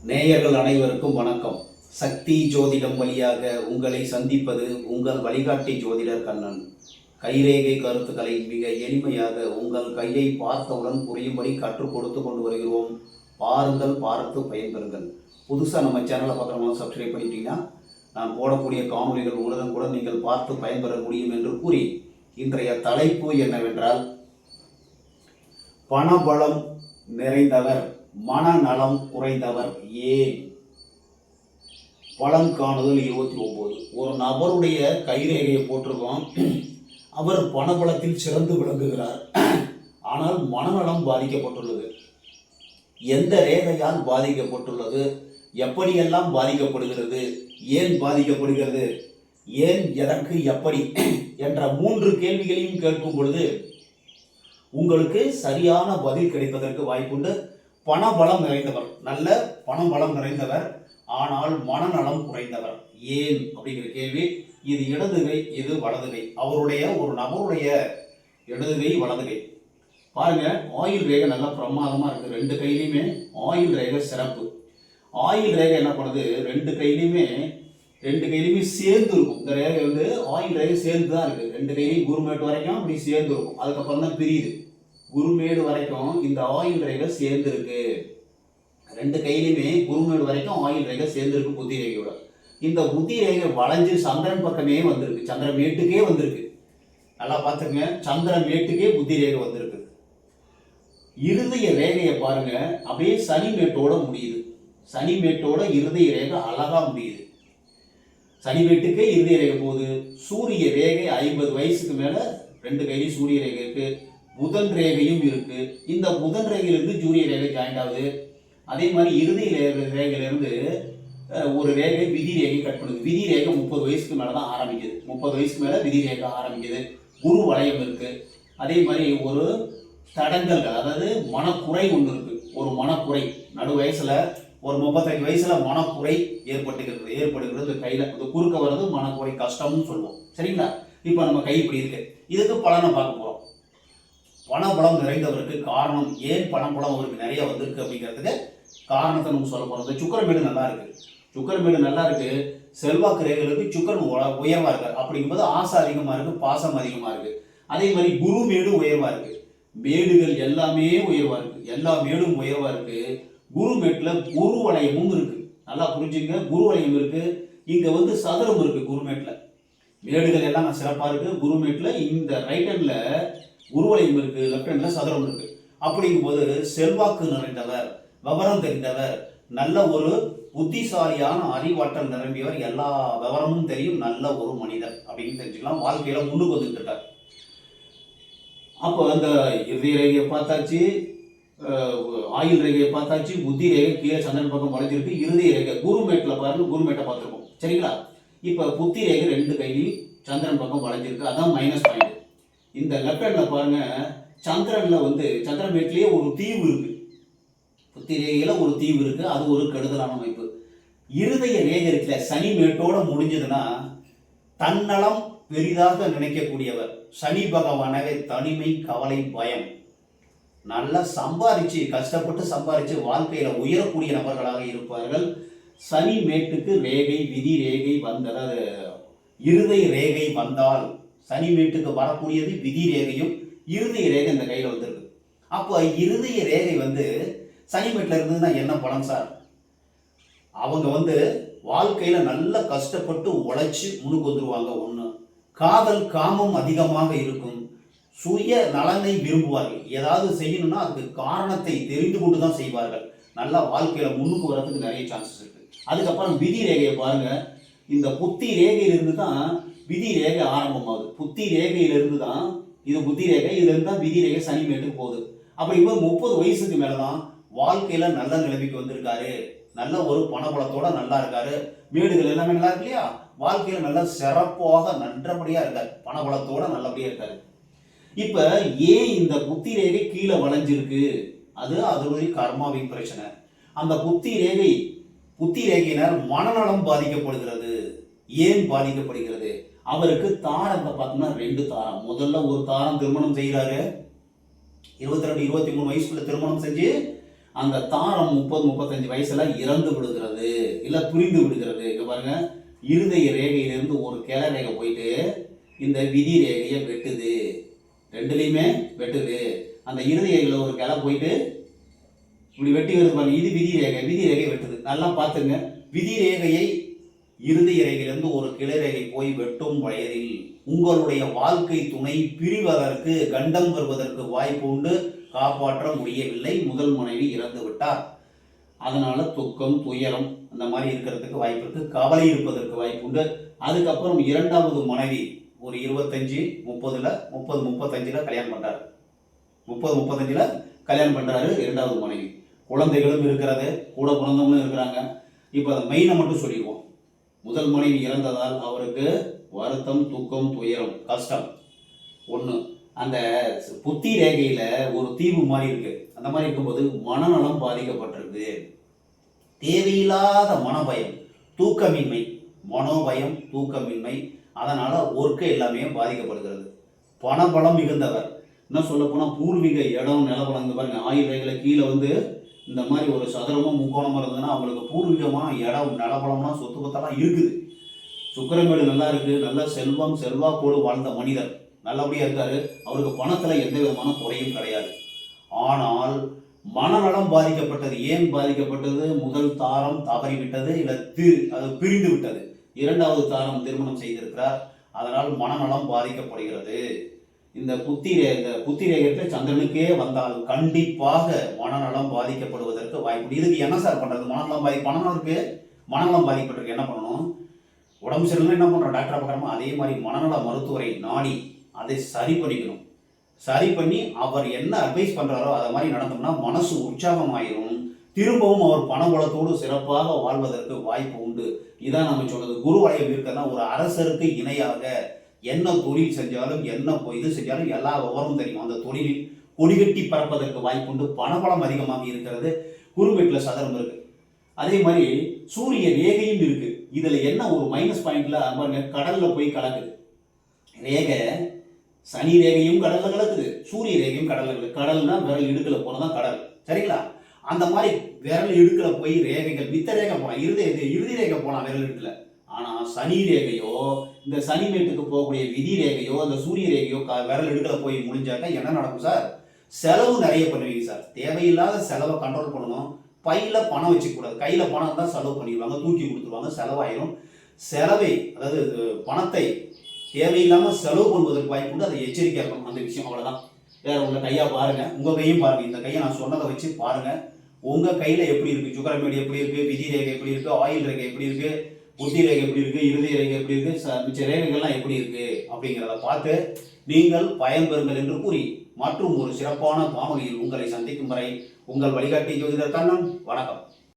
நேயர்கள் அனைவருக்கும் வணக்கம். சக்தி ஜோதிடம் வழியாக உங்களை சந்திப்பது உங்கள் வழிகாட்டி ஜோதிடர் கண்ணன். கைரேகை கருத்துக்களை மிக எளிமையாக உங்கள் கையை பார்த்தவுடன் புரியும்படி கற்றுக் கொடுத்து கொண்டு வருகிறோம். பாருங்கள், பார்த்து பயன்பெறுங்கள். புதுசாக நம்ம சேனலை பார்க்குறவங்க சப்ஸ்கிரைப் பண்ணிட்டீங்கன்னா நான் போடக்கூடிய காணொலிகள் கூட நீங்கள் பார்த்து பயன்பெற முடியும் என்று கூறி இன்றைய தலைப்பு என்னவென்றால், பணபலம் நிறைந்தவர் மனநலம் குறைந்தவர் ஏன்? பலன் காணுதல் 29. ஒரு நபருடைய கைரேகையை போட்டிருக்கோம். அவர் பணபலத்தில் சிறந்து விளங்குகிறார், ஆனால் மனநலம் பாதிக்கப்பட்டுள்ளது. எந்த ரேகையால் பாதிக்கப்பட்டுள்ளது, எப்படியெல்லாம் பாதிக்கப்படுகிறது, ஏன் பாதிக்கப்படுகிறது, ஏன், எதற்கு, எப்படி என்ற 3 கேள்விகளையும் கேட்கும் பொழுது உங்களுக்கு சரியான பதில் கிடைப்பதற்கு வாய்ப்புண்டு. பணபலம் நிறைந்தவர், நல்ல பணபலம் நிறைந்தவர், ஆனால் மனநலம் குறைந்தவர் ஏன் அப்படிங்கிற கேள்வி. இது இடதுகை, இது வலதுகை. அவருடைய ஒரு நபருடைய இடதுகை வலதுகை பாருங்க. ஆயில் ரேகை நல்லா பிரமாதமா இருக்கு. 2 கையிலையுமே ஆயில் ரேகை சிறப்பு. ஆயில் ரேகை என்ன பண்ணுது, 2 கையிலையுமே சேர்ந்து இருக்கும். இந்த ரேகை வந்து ஆயில் ரேகை சேர்ந்து தான் இருக்கு. 2 கையிலையும் குருமேட்டு வரைக்கும் அப்படி சேர்ந்து இருக்கும். அதுக்கப்புறம் தான் பிரியுது. குருமேடு வரைக்கும் இந்த ஆயில் ரேகை சேர்ந்து இருக்கு. 2 கையிலுமே குருமேடு வரைக்கும் ஆயில் ரேகை சேர்ந்து இருக்கு புத்தி ரேகையோட. இந்த புத்தி ரேகை வளைஞ்சு சந்திரன் பக்கமே வந்திருக்கு, சந்திரமேட்டுக்கே வந்திருக்கு. நல்லா பார்த்துங்க, சந்திரமேட்டுக்கே புத்தி ரேகை வந்திருக்கு. இருதய ரேகையை பாருங்க, அப்படியே சனிமேட்டோட முடியுது. சனிமேட்டோட இருதய ரேகை அழகா முடியுது. சனிமேட்டுக்கே இருதய ரேகை போகுது. சூரிய ரேகை 50 வயசுக்கு மேல 2 கையிலும் சூரிய ரேகை இருக்கு. புதன் ரேகையும் இருக்கு. இந்த புதன் ரேகையிலிருந்து சூரிய ரேகை ஜாயிண்ட் ஆகுது. அதே மாதிரி இறுதி ரேகையிலிருந்து ஒரு ரேகை விதி ரேகை கட் பண்ணுது. விதி ரேகை 30 வயசுக்கு மேலே தான் ஆரம்பிக்குது. 30 வயசுக்கு மேலே விதி ரேகை ஆரம்பிக்குது. குரு வளையம் இருக்கு. அதே மாதிரி ஒரு தடங்கள், அதாவது மனக்குறை ஒன்று இருக்கு. ஒரு மனக்குறை நடு வயசுல, ஒரு 35 வயசுல மனக்குறை ஏற்படுகிறது. இந்த கையில இந்த குறுக்க வர்றது மனக்குறை, கஷ்டம்னு சொல்லுவோம். சரிங்களா? இப்போ நம்ம கை இப்படி இருக்கு. இதுக்கு பலனை பார்க்க போறோம். பணபலம் நிறைந்தவருக்கு காரணம், ஏன் பணபலம் அவருக்கு நிறைய வந்திருக்கு அப்படிங்கிறதுக்கு காரணத்தை நம்ம சொல்ல போறோம். இந்த சுக்கிரமேடு நல்லா இருக்கு. சுக்கிரமேடு நல்லா இருக்கு. செல்வாக்கு ரேகைகளுக்கு சுக்கிரன் உயர்வா இருக்காரு. அப்படிங்கும்போது ஆசை அதிகமா இருக்கு, பாசம் அதிகமா இருக்கு. அதே மாதிரி குரு மேடு உயர்வா இருக்கு. மேடுகள் எல்லாமே உயர்வா இருக்கு. எல்லா மேடும் உயர்வா இருக்கு. குரு மேட்டுல குரு வளையமும் இருக்கு. நல்லா புரிஞ்சுங்க, குரு வளையம் இருக்கு. இங்க வந்து சதுரம் இருக்கு குருமேட்ல. மேடுகள் எல்லாம் சிறப்பா இருக்கு. குருமேட்ல இந்த ரைட் ஹேண்ட்ல குருவளையம் இருக்கு, லெப்ட் ஹேண்ட்ல சதுரம் இருக்கு. அப்படிங்கும்போது செல்வாக்கு நிறைந்தவர், விவரம் தெரிந்தவர், நல்ல ஒரு புத்திசாலியான அறிவாற்றல் நிரம்பியவர், எல்லா விவரமும் தெரியும், நல்ல ஒரு மனிதர் அப்படின்னு தெரிஞ்சுக்கலாம். வாழ்க்கையில முன்னுக்கு வந்துட்டு இருக்கார். அப்போ அந்த இருதய ரேகையை பார்த்தாச்சு, ஆயுள் ரேகையை பார்த்தாச்சு, புத்தி ரேகை கீழே சந்திரன் பக்கம் வளைஞ்சிருக்கு. இருதய ரேகை குருமேட்ல பாருங்க, குருமேட்டை பார்த்துருக்கோம். சரிங்களா? இப்ப புத்தி ரேகை 2 கையிலையும் சந்திரன் பக்கம் வளைஞ்சிருக்கு. அதான் மைனஸ் பாயிண்ட். இந்த லெப்ட் ஹேண்ட்ல பாருங்க, சந்திரன்ல வந்து சந்திரமேட்லயே ஒரு தீவு இருக்கு. புத்தி ரேகையில ஒரு தீவு இருக்கு. அது ஒரு கெடுதலான அமைப்பு. இருதய ரேகை இருக்குல்ல, சனி மேட்டோட முடிஞ்சதுன்னா தன்னலம் பெரிதாக நினைக்கக்கூடியவர். சனி பகவானவே தனிமை, கவலை, பயம். நல்லா சம்பாரிச்சு, கஷ்டப்பட்டு சம்பாரிச்சு வாழ்க்கையில உயரக்கூடிய நபர்களாக இருப்பார்கள். சனி மேட்டுக்கு ரேகை, விதி ரேகை வந்தது, இருதய ரேகை வந்தால் சனி மேட்டுக்கு வரக்கூடியது விதி ரேகையும் இருதய ரேகை இந்த கையில வந்துருக்கு. அப்போ இருதய ரேகை வந்து சனி மேட்ல இருந்ததுன்னா என்ன பலன் சார்? அவங்க வந்து வாழ்க்கையில நல்ல கஷ்டப்பட்டு உழைச்சு முன்னுக்கு வந்துருவாங்க. ஒண்ணு, காதல் காமம் அதிகமாக இருக்கும். சுய நலனை விரும்புவார்கள். ஏதாவது செய்யணும்னா அதுக்கு காரணத்தை தெரிந்து கொண்டு தான் செய்வார்கள். நல்லா வாழ்க்கையில முன்னுக்கு வர்றதுக்கு நிறைய சான்சஸ் இருக்கு. அதுக்கப்புறம் விதி ரேகையை பாருங்க. இந்த புத்தி ரேகையிலிருந்து தான் விதி ரேகை ஆரம்பமாகுது. புத்தி ரேகையிலிருந்து தான் இது புத்தி ரேகை, இதுல இருந்து தான் விதி ரேகை சனி மேட்டுக்கு போகுது. அப்படிங்கும்போது 30 வயசுக்கு மேலதான் வாழ்க்கையில நல்ல நிலைமைக்கு வந்திருக்காரு. நல்ல ஒரு பணபலத்தோட நல்லா இருக்காரு. மேடுகள் எல்லாமே நல்லா இருக்கு இல்லையா? வாழ்க்கையில நல்லா சிறப்பாக நன்றபடியா இருக்காரு. பணபலத்தோட நல்லபடியா இருக்காரு. இப்ப ஏன் இந்த புத்தி ரேகை கீழே வளைஞ்சிருக்கு? அது அதனுடைய கர்மாவின் பிரச்சனை. அந்த புத்தி ரேகையினர் மனநலம் பாதிக்கப்படுகிறது. ஏன் பாதிக்கப்படுகிறது? அவருக்கு தாரத்தை பார்த்தோம்னா 2 தாரம். முதல்ல ஒரு தாரம் திருமணம் செய்கிறாரு. 22, 23 வயசுக்குள்ள திருமணம் செஞ்சு அந்த தாரம் 30-35 வயசுல இறந்து விடுகிறது, இல்லை பிரிந்து விடுகிறது. இங்க பாருங்க, இருதய ரேகையிலிருந்து ஒரு கிளை ரேகை போயிட்டு இந்த விதி ரேகையை வெட்டுது, ரெண்டுலையுமே வெட்டுது. அந்த இருதயில ஒரு கிளை போயிட்டு இப்படி வெட்டி வருது பாருங்க, இது விதி ரேகை. விதி ரேகை வெட்டுது, நல்லா பார்த்துங்க. விதி ரேகையை இருதய ரேகையிலிருந்து ஒரு கிளை ரேகை போய் வெட்டும் வயதில் உங்களுடைய வாழ்க்கை துணை பிரிவதற்கு, கண்டம் வருவதற்கு வாய்ப்பு உண்டு. காப்பாற்ற முடியவில்லை, முதல் மனைவி இறந்து விட்டார். அதனால துக்கம், துயரம் அந்த மாதிரி இருக்கிறதுக்கு வாய்ப்பு இருக்கு, கவலை இருப்பதற்கு வாய்ப்பு உண்டு. அதுக்கப்புறம் இரண்டாவது மனைவி ஒரு 25-30 30-35 கல்யாணம் பண்றாரு. 30-35 கல்யாணம் பண்றாரு இரண்டாவது மனைவி. குழந்தைகளும் இருக்கிறது, கூட பிறந்தவங்களும் இருக்கிறாங்க. இப்போ அதை மெயினை மட்டும் சொல்லிடுவோம். முதல் மனைவி இறந்ததால் அவருக்கு வருத்தம், துக்கம், துயரம், கஷ்டம். ஒன்று, அந்த புத்தி ரேகையில ஒரு தீவு மாதிரி இருக்கு. அந்த மாதிரி இருக்கும்போது மனநலம் பாதிக்கப்பட்டிருக்கு. தேவையில்லாத மனபயம், தூக்கமின்மை, மனோபயம், தூக்கமின்மை, அதனால ஒர்க்கு எல்லாமே பாதிக்கப்படுகிறது. பணபலம் மிகுந்தவர், என்ன சொல்ல போனால் பூர்வீக இடம், நிலபலம். இந்த பாருங்க, ஆயுள் ரேகையில கீழே வந்து இந்த மாதிரி ஒரு சதுரமும் முக்கோணமாக இருந்ததுன்னா அவங்களுக்கு பூர்வீகமான இடம், நிலபலம்லாம், சொத்து பத்தெல்லாம் இருக்குது. சுக்கிரமேடு நல்லா இருக்கு, நல்ல செல்வம், செல்வாக்கோடு வாழ்ந்த மனிதர் நல்லபடியாக இருக்காரு. அவருக்கு பணத்தில் எந்த விதமான குறையும் கிடையாது. ஆனால் மனநலம் பாதிக்கப்பட்டது. ஏன் பாதிக்கப்பட்டது? முதல் தாரம் தவறிவிட்டது, இல்லை அது பிரிந்து விட்டது. இரண்டாவது தாரம் திருமணம் செய்திருக்கிறார், அதனால் மனநலம் பாதிக்கப்படுகிறது. இந்த புத்தி ரேகத்தில் சந்திரனுக்கே வந்தால் கண்டிப்பாக மனநலம் பாதிக்கப்படுவதற்கு வாய்ப்பு. இதுக்கு என்ன சார் பண்றது? மனநலம் பாதிக்கப்பட்டிருக்கு, என்ன பண்ணணும்? உடம்பு சரியில்லை என்ன பண்றோம்? டாக்டரை பார்க்கறோமா? அதே மாதிரி மனநல மருத்துவரை நாடி அதை சரி பண்ணிக்கணும். சரி பண்ணி அவர் என்ன அட்வைஸ் பண்றாரோ அதை மாதிரி நடந்தோம்னா மனசு உற்சாகமாயிரும். திரும்பவும் அவர் பணபலத்தோடு சிறப்பாக வாழ்வதற்கு வாய்ப்பு உண்டு. இதான் நம்ம சொல்றது. குரு வளையம் இருக்கிறதா ஒரு அரசருக்கு இணையாக என்ன தொழில் செஞ்சாலும், என்ன இது செஞ்சாலும் எல்லா விவரமும் தெரியும். அந்த தொழிலில் கொடிகட்டி பறப்பதற்கு வாய்ப்பு உண்டு. பணபலம் அதிகமாக இருக்கிறது. குரு வீட்டில் சதரம் இருக்கு. அதே மாதிரி சூரிய ரேகையும் இருக்கு. இதுல என்ன ஒரு மைனஸ் பாயிண்ட்ல கடல்ல போய் கலக்குது ரேகை. சனி ரேகையும் கடல்ல கலக்குது, சூரிய ரேகையும் கடல்ல கலக்குது. கடல்னா விரல் இடுக்கல போனதான் கடல், சரிங்களா? அந்த மாதிரி விரல் இடுக்கல போய் ரேகைகள், மித்த ரேகை போனா, இறுதி ரேகை போனா விரல் இடுக்கல. ஆனா சனி ரேகையோ, இந்த சனி மேட்டுக்கு போகக்கூடிய விதி ரேகையோ, அந்த சூரிய ரேகையோ விரல் இடுக்கல போய் முடிஞ்சாக்க என்ன நடக்கும் சார்? செலவு நிறைய பண்ணுவீங்க சார். தேவையில்லாத செலவை கண்ட்ரோல் பண்ணணும். பையில பணம் வச்சுக்கூடாது. கையில பணம் தான் செலவு பண்ணிடுவாங்க, தூக்கி கொடுத்துருவாங்க, செலவாயிரும். அதாவது பணத்தை தேவையில்லாமல் செலவு பண்ணுவதற்கு வாய்ப்பு உண்டு. அதை எச்சரிக்கையாக இருக்கணும். அந்த விஷயம் அவ்வளோதான். வேற உள்ள கையா பாருங்க, உங்க கையும் பாருங்க. இந்த கையை நான் சொன்னதை வச்சு பாருங்க. உங்க கையில எப்படி இருக்கு? சுக்கிரமேடு எப்படி இருக்கு? விதி ரேகை எப்படி இருக்கு? ஆயுள் ரேகை எப்படி இருக்கு? புத்தி ரேகை எப்படி இருக்கு? இருதய ரேகை எப்படி இருக்கு? மிச்ச ரேகைகள்லாம் எப்படி இருக்கு அப்படிங்கிறத பார்த்து நீங்கள் பயன்பெறுங்கள் என்று கூறி மற்றும் ஒரு சிறப்பான காணொலியில் உங்களை சந்திக்கும் வரை உங்கள் வழிகாட்டி ஜோதிடர் கண்ணன். வணக்கம்.